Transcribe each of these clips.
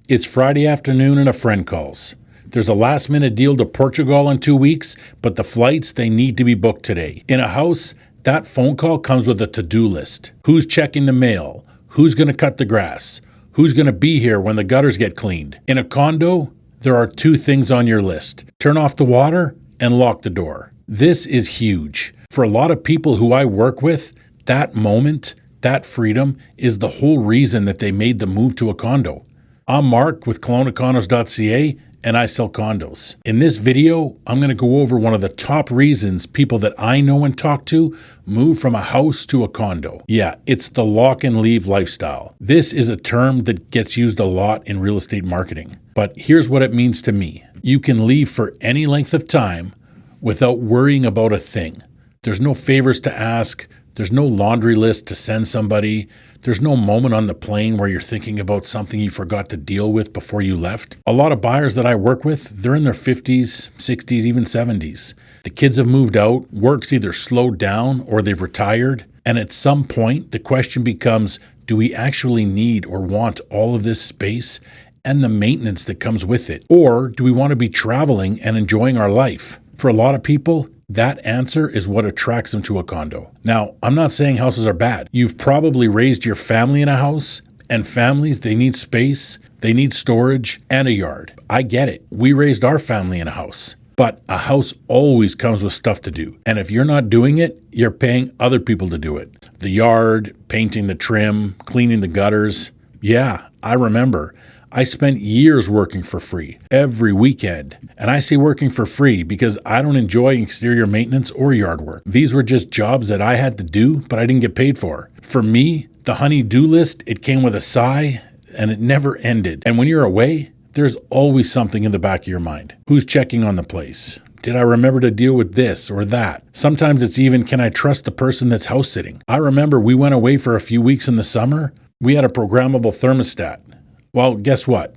It's Friday afternoon and a friend calls. There's a last-minute deal to Portugal in 2 weeks, but the flights, they need to be booked today. In a house, that phone call comes with a to-do list. Who's checking the mail? Who's going to cut the grass? Who's going to be here when the gutters get cleaned? In a condo, there are 2 things on your list. Turn off the water and lock the door. This is huge. For a lot of people who I work with, that moment, that freedom is the whole reason that they made the move to a condo. I'm Mark with Condos.ca and I sell condos. In this video, I'm going to go over one of the top reasons people that I know and talk to move from a house to a condo. Yeah, it's the lock and leave lifestyle. This is a term that gets used a lot in real estate marketing. But here's what it means to me. You can leave for any length of time without worrying about a thing. There's no favors to ask. There's no laundry list to send somebody. There's no moment on the plane where you're thinking about something you forgot to deal with before you left. A lot of buyers that I work with, they're in their 50s, 60s, even 70s. The kids have moved out, work's either slowed down or they've retired. And at some point, the question becomes, do we actually need or want all of this space and the maintenance that comes with it? Or do we want to be traveling and enjoying our life? For a lot of people, that answer is what attracts them to a condo. Now, I'm not saying houses are bad. You've probably raised your family in a house, and families, they need space, they need storage, and a yard. I get it. We raised our family in a house. But a house always comes with stuff to do. And if you're not doing it, you're paying other people to do it. The yard, painting the trim, cleaning the gutters. Yeah, I remember. I spent years working for free every weekend. And I say working for free because I don't enjoy exterior maintenance or yard work. These were just jobs that I had to do, but I didn't get paid for. For me, the honey-do list, it came with a sigh and it never ended. And when you're away, there's always something in the back of your mind. Who's checking on the place? Did I remember to deal with this or that? Sometimes it's even, can I trust the person that's house sitting? I remember we went away for a few weeks in the summer. We had a programmable thermostat. Well, guess what?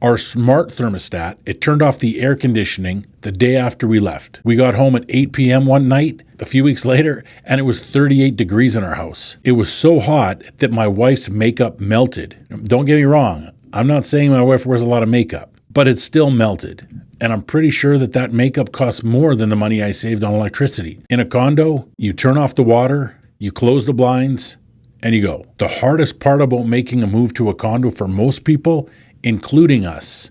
Our smart thermostat, it turned off the air conditioning the day after we left. We got home at 8 p.m. one night, a few weeks later, and it was 38 degrees in our house. It was so hot that my wife's makeup melted. Don't get me wrong. I'm not saying my wife wears a lot of makeup, but it still melted. And I'm pretty sure that that makeup costs more than the money I saved on electricity. In a condo, you turn off the water, you close the blinds, and you go. The hardest part about making a move to a condo for most people, including us,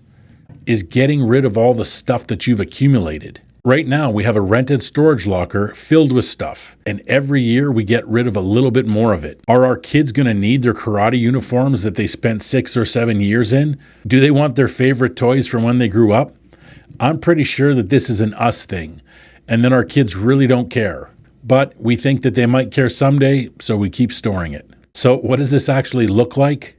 is getting rid of all the stuff that you've accumulated. Right now, we have a rented storage locker filled with stuff, and every year we get rid of a little bit more of it. Are our kids going to need their karate uniforms that they spent 6 or 7 years in? Do they want their favorite toys from when they grew up? I'm pretty sure that this is an us thing, and then our kids really don't care. But we think that they might care someday, so we keep storing it. So what does this actually look like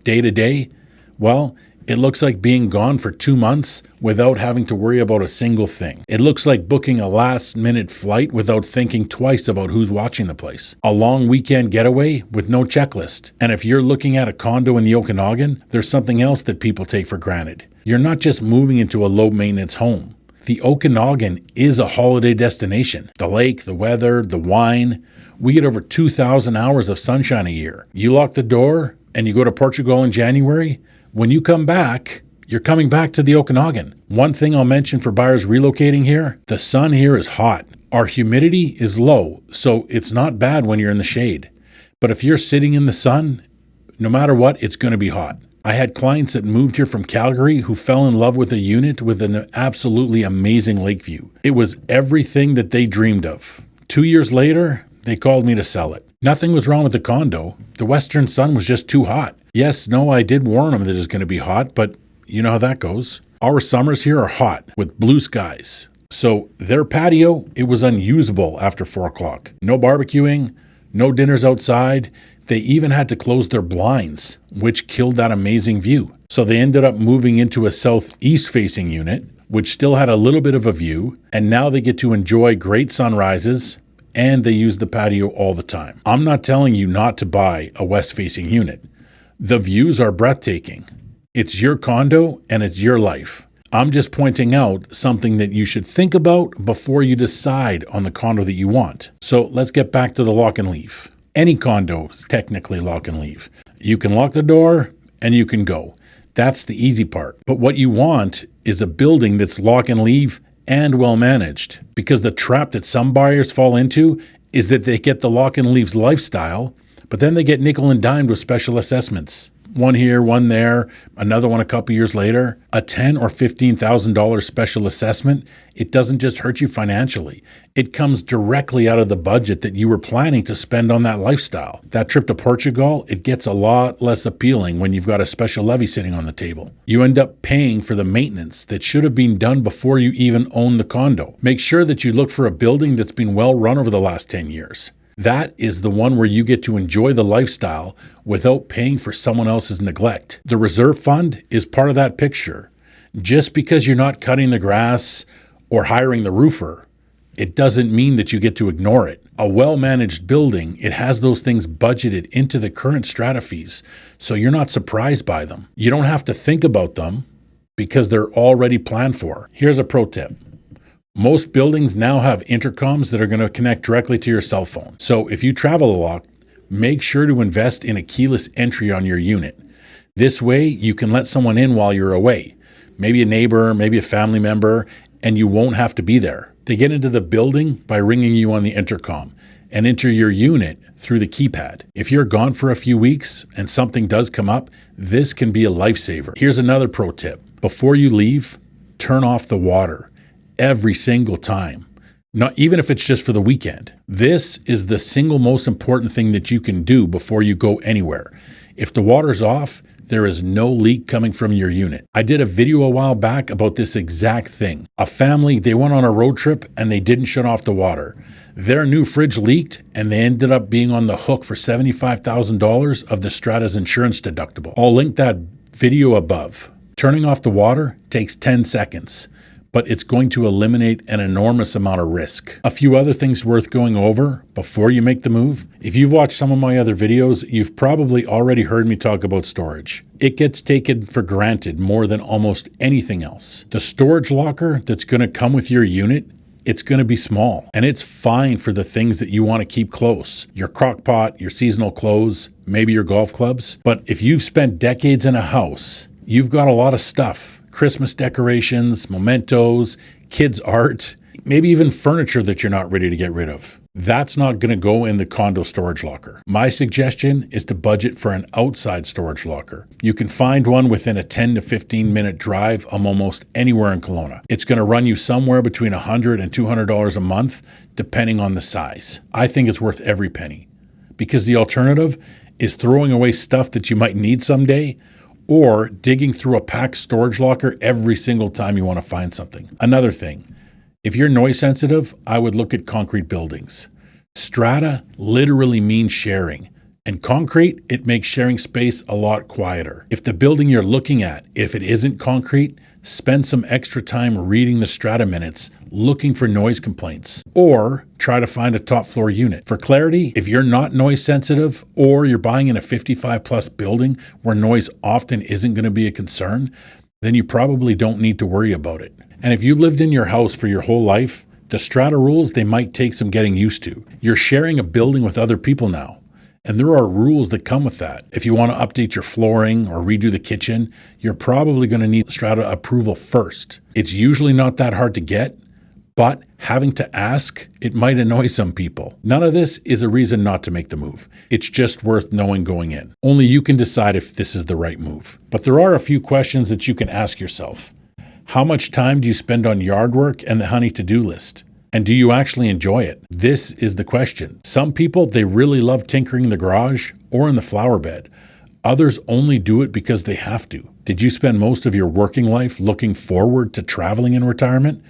day to day? Well, it looks like being gone for 2 months without having to worry about a single thing. It looks like booking a last-minute flight without thinking twice about who's watching the place. A long weekend getaway with no checklist. And if you're looking at a condo in the Okanagan, there's something else that people take for granted. You're not just moving into a low-maintenance home. The Okanagan is a holiday destination. The lake, the weather, the wine. We get over 2,000 hours of sunshine a year. You lock the door and you go to Portugal in January. When you come back, you're coming back to the Okanagan. One thing I'll mention for buyers relocating here, the sun here is hot. Our humidity is low, so it's not bad when you're in the shade. But if you're sitting in the sun, no matter what, it's going to be hot. I had clients that moved here from Calgary who fell in love with a unit with an absolutely amazing lake view. It was everything that they dreamed of. 2 years later, they called me to sell it. Nothing was wrong with the condo. The western sun was just too hot. Yes, no, I did warn them that it's going to be hot, but you know how that goes. Our summers here are hot with blue skies. So their patio, it was unusable after 4 o'clock. No barbecuing, no dinners outside. They even had to close their blinds, which killed that amazing view. So they ended up moving into a southeast-facing unit, which still had a little bit of a view, and now they get to enjoy great sunrises, and they use the patio all the time. I'm not telling you not to buy a west-facing unit. The views are breathtaking. It's your condo, and it's your life. I'm just pointing out something that you should think about before you decide on the condo that you want. So let's get back to the lock and leave. Any condo is technically lock and leave. You can lock the door and you can go. That's the easy part. But what you want is a building that's lock and leave and well managed. Because the trap that some buyers fall into is that they get the lock and leave lifestyle, but then they get nickel and dimed with special assessments. One here, one there, another one a couple years later. A $10,000 or $15,000 special assessment, it doesn't just hurt you financially. It comes directly out of the budget that you were planning to spend on that lifestyle. That trip to Portugal, it gets a lot less appealing when you've got a special levy sitting on the table. You end up paying for the maintenance that should have been done before you even own the condo. Make sure that you look for a building that's been well run over the last 10 years. That is the one where you get to enjoy the lifestyle without paying for someone else's neglect. The reserve fund is part of that picture. Just because you're not cutting the grass or hiring the roofer, it doesn't mean that you get to ignore it. A well-managed building, it has those things budgeted into the current strata fees, so you're not surprised by them. You don't have to think about them because they're already planned for. Here's a pro tip. Most buildings now have intercoms that are going to connect directly to your cell phone. So if you travel a lot, make sure to invest in a keyless entry on your unit. This way, you can let someone in while you're away. Maybe a neighbor, maybe a family member, and you won't have to be there. They get into the building by ringing you on the intercom and enter your unit through the keypad. If you're gone for a few weeks and something does come up, this can be a lifesaver. Here's another pro tip. Before you leave, turn off the water. Every single time, not even if it's just for the weekend. This is the single most important thing that you can do before you go anywhere. If the water's off, there is no leak coming from your unit. I did a video a while back about this exact thing. A family, they went on a road trip and they didn't shut off the water. Their new fridge leaked and they ended up being on the hook for $75,000 of the Strata's insurance deductible. I'll link that video above. Turning off the water takes 10 seconds. But it's going to eliminate an enormous amount of risk. A few other things worth going over before you make the move. If you've watched some of my other videos, you've probably already heard me talk about storage. It gets taken for granted more than almost anything else. The storage locker that's going to come with your unit, it's going to be small, and it's fine for the things that you want to keep close. Your crock pot, your seasonal clothes, maybe your golf clubs. But if you've spent decades in a house, you've got a lot of stuff. Christmas decorations, mementos, kids' art, maybe even furniture that you're not ready to get rid of. That's not going to go in the condo storage locker. My suggestion is to budget for an outside storage locker. You can find one within a 10 to 15 minute drive of almost anywhere in Kelowna. It's going to run you somewhere between $100 and $200 a month, depending on the size. I think it's worth every penny because the alternative is throwing away stuff that you might need someday or digging through a packed storage locker every single time you want to find something. Another thing, if you're noise sensitive, I would look at concrete buildings. Strata literally means sharing, and concrete, it makes sharing space a lot quieter. If the building you're looking at, if it isn't concrete, spend some extra time reading the strata minutes, looking for noise complaints, or try to find a top floor unit. For clarity, if you're not noise sensitive or you're buying in a 55 plus building where noise often isn't going to be a concern, then you probably don't need to worry about it. And if you've lived in your house for your whole life, the strata rules, they might take some getting used to. You're sharing a building with other people now. And there are rules that come with that. If you want to update your flooring or redo the kitchen, you're probably going to need strata approval first. It's usually not that hard to get, but having to ask, it might annoy some people. None of this is a reason not to make the move. It's just worth knowing going in. Only you can decide if this is the right move. But there are a few questions that you can ask yourself. How much time do you spend on yard work and the honey to-do list? And do you actually enjoy it? This is the question. Some people, they really love tinkering in the garage or in the flower bed. Others only do it because they have to. Did you spend most of your working life looking forward to traveling in retirement?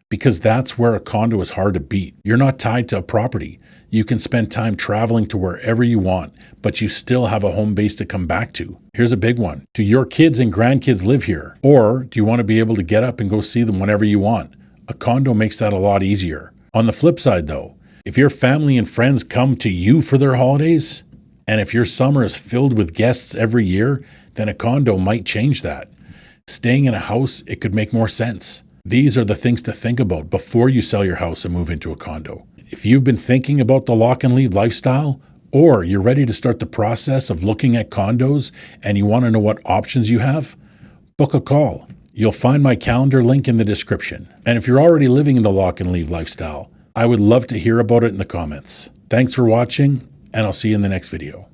Because that's where a condo is hard to beat. You're not tied to a property. You can spend time traveling to wherever you want, but you still have a home base to come back to. Here's a big one. Do your kids and grandkids live here? Or do you want to be able to get up and go see them whenever you want? A condo makes that a lot easier. On the flip side though, if your family and friends come to you for their holidays, and if your summer is filled with guests every year, then a condo might change that. Staying in a house, it could make more sense. These are the things to think about before you sell your house and move into a condo. If you've been thinking about the lock and leave lifestyle, or you're ready to start the process of looking at condos and you want to know what options you have, book a call. You'll find my calendar link in the description. And if you're already living in the lock and leave lifestyle, I would love to hear about it in the comments. Thanks for watching, and I'll see you in the next video.